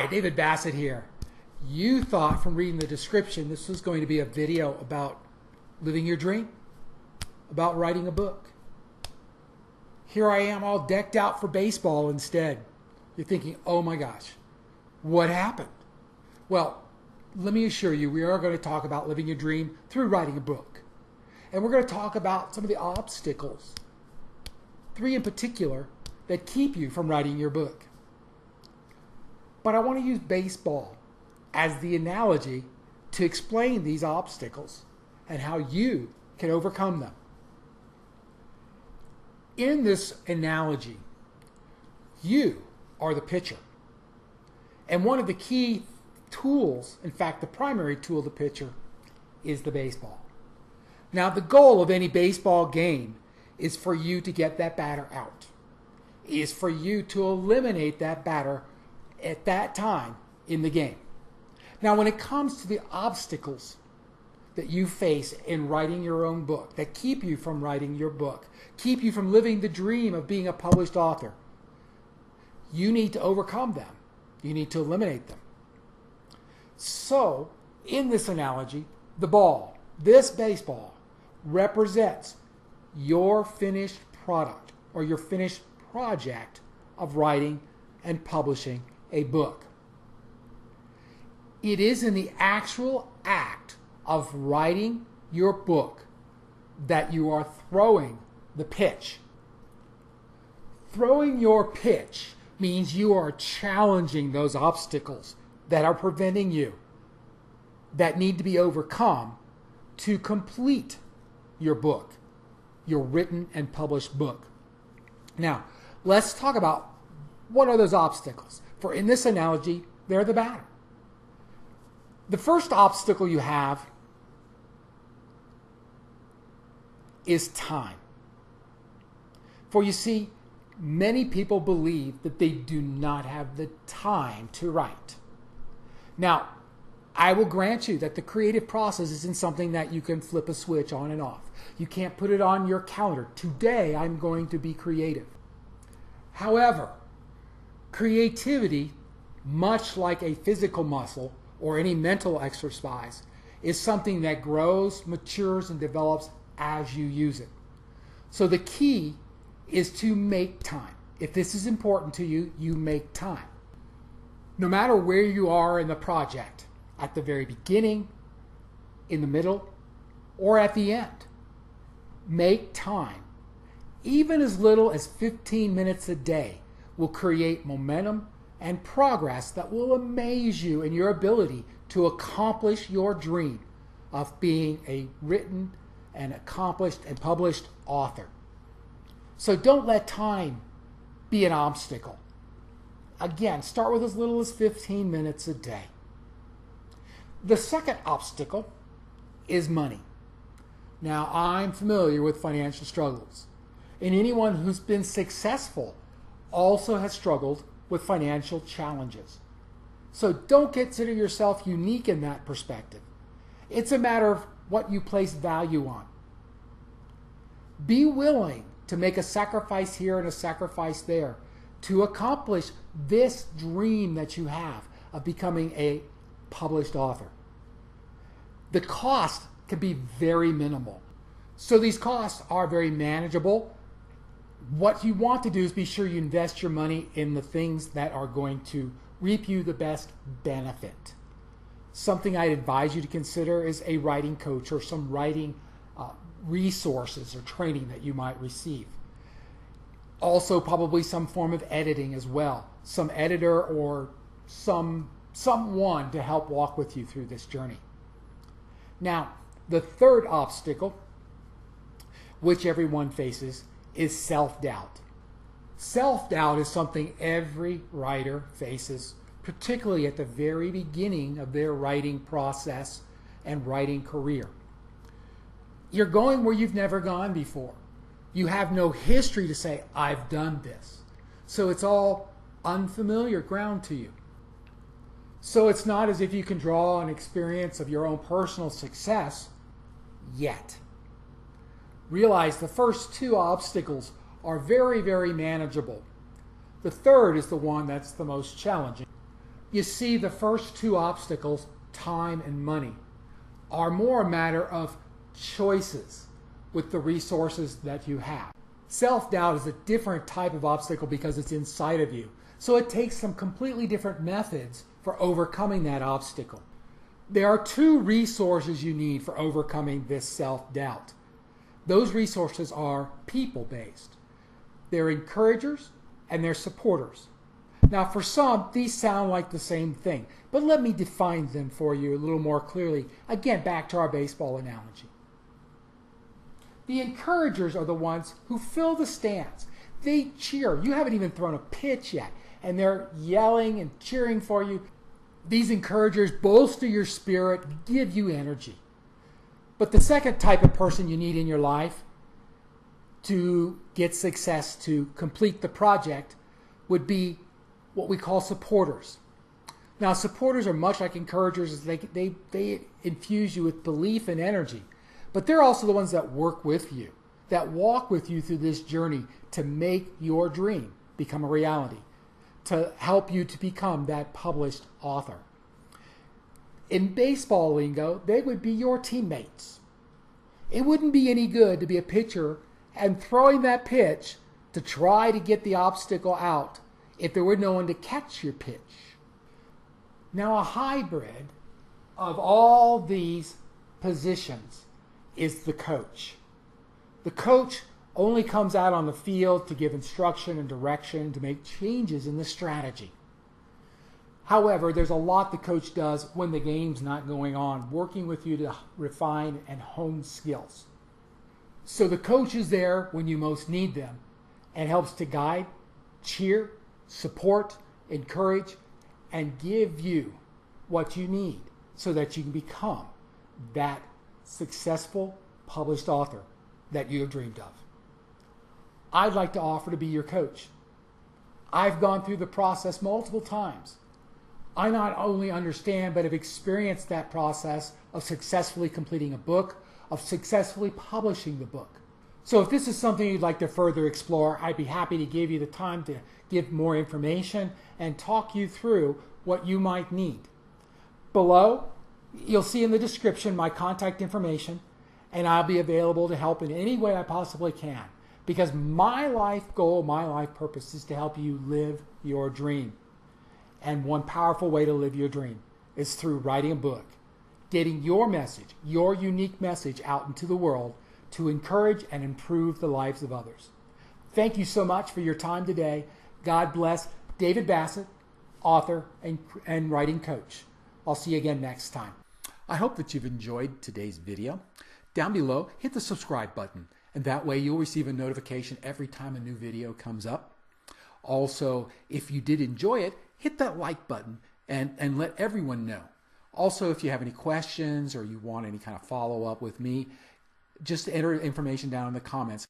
Hi, David Bassett here. You thought from reading the description this was going to be a video about living your dream, about writing a book. Here I am all decked out for baseball instead. You're thinking, oh my gosh, what happened? Well, let me assure you, we are going to talk about living your dream through writing a book. And we're going to talk about some of the obstacles, 3 in particular, that keep you from writing your book. But I want to use baseball as the analogy to explain these obstacles and how you can overcome them. In this analogy, you are the pitcher. And one of the key tools, in fact, the primary tool of the pitcher, is the baseball. Now, the goal of any baseball game is for you to get that batter out, is for you to eliminate that batter at that time in the game. Now, when it comes to the obstacles that you face in writing your own book, that keep you from writing your book, keep you from living the dream of being a published author, you need to overcome them. You need to eliminate them. So, in this analogy, the ball, this baseball, represents your finished product or your finished project of writing and publishing a book. It is in the actual act of writing your book that you are throwing the pitch. Throwing your pitch means you are challenging those obstacles that are preventing you, that need to be overcome to complete your book, your written and published book. Now, let's talk about what are those obstacles. For in this analogy, they're the batter. The first obstacle you have is time. For you see, many people believe that they do not have the time to write. Now, I will grant you that the creative process isn't something that you can flip a switch on and off. You can't put it on your calendar. Today, I'm going to be creative. However, creativity, much like a physical muscle or any mental exercise, is something that grows, matures, and develops as you use it. So the key is to make time. If this is important to you, you make time. No matter where you are in the project, at the very beginning, in the middle, or at the end, make time. Even as little as 15 minutes a day will create momentum and progress that will amaze you in your ability to accomplish your dream of being a written and accomplished and published author. So don't let time be an obstacle. Again, start with as little as 15 minutes a day. The second obstacle is money. Now, I'm familiar with financial struggles, and anyone who's been successful also has struggled with financial challenges. So don't consider yourself unique in that perspective. It's a matter of what you place value on. Be willing to make a sacrifice here and a sacrifice there to accomplish this dream that you have of becoming a published author. The cost can be very minimal. So these costs are very manageable. What you want to do is be sure you invest your money in the things that are going to reap you the best benefit. Something I'd advise you to consider is a writing coach or some writing resources or training that you might receive. Also, probably some form of editing as well. Some editor or someone to help walk with you through this journey. Now, the third obstacle, which everyone faces, is self-doubt. Self-doubt is something every writer faces, particularly at the very beginning of their writing process and writing career. You're going where you've never gone before. You have no history to say, I've done this. So it's all unfamiliar ground to you. So it's not as if you can draw an experience of your own personal success yet. Realize the first 2 obstacles are very, very manageable. The third is the one that's the most challenging. You see, the first two obstacles, time and money, are more a matter of choices with the resources that you have. Self-doubt is a different type of obstacle because it's inside of you. So it takes some completely different methods for overcoming that obstacle. There are two resources you need for overcoming this self-doubt. Those resources are people-based. They're encouragers and they're supporters. Now, for some, these sound like the same thing, but let me define them for you a little more clearly. Again, back to our baseball analogy. The encouragers are the ones who fill the stands. They cheer. You haven't even thrown a pitch yet, and they're yelling and cheering for you. These encouragers bolster your spirit, give you energy. But the second type of person you need in your life to get success, to complete the project, would be what we call supporters. Now, supporters are much like encouragers. They infuse you with belief and energy. But they're also the ones that work with you, that walk with you through this journey to make your dream become a reality, to help you to become that published author. In baseball lingo, they would be your teammates. It wouldn't be any good to be a pitcher and throwing that pitch to try to get the obstacle out if there were no one to catch your pitch. Now, a hybrid of all these positions is the coach. The coach only comes out on the field to give instruction and direction, to make changes in the strategy. However, there's a lot the coach does when the game's not going on, working with you to refine and hone skills. So the coach is there when you most need them and helps to guide, cheer, support, encourage, and give you what you need so that you can become that successful published author that you have dreamed of. I'd like to offer to be your coach. I've gone through the process multiple times. I not only understand but have experienced that process of successfully completing a book, of successfully publishing the book. So if this is something you'd like to further explore, I'd be happy to give you the time to give more information and talk you through what you might need. Below, you'll see in the description my contact information, and I'll be available to help in any way I possibly can, because my life goal, my life purpose is to help you live your dream. And one powerful way to live your dream is through writing a book, getting your message, your unique message out into the world to encourage and improve the lives of others. Thank you so much for your time today. God bless. David Bassett, author and writing coach. I'll see you again next time. I hope that you've enjoyed today's video. Down below, hit the subscribe button, and that way you'll receive a notification every time a new video comes up. Also, if you did enjoy it, hit that like button and let everyone know. Also, if you have any questions or you want any kind of follow-up with me, just enter information down in the comments.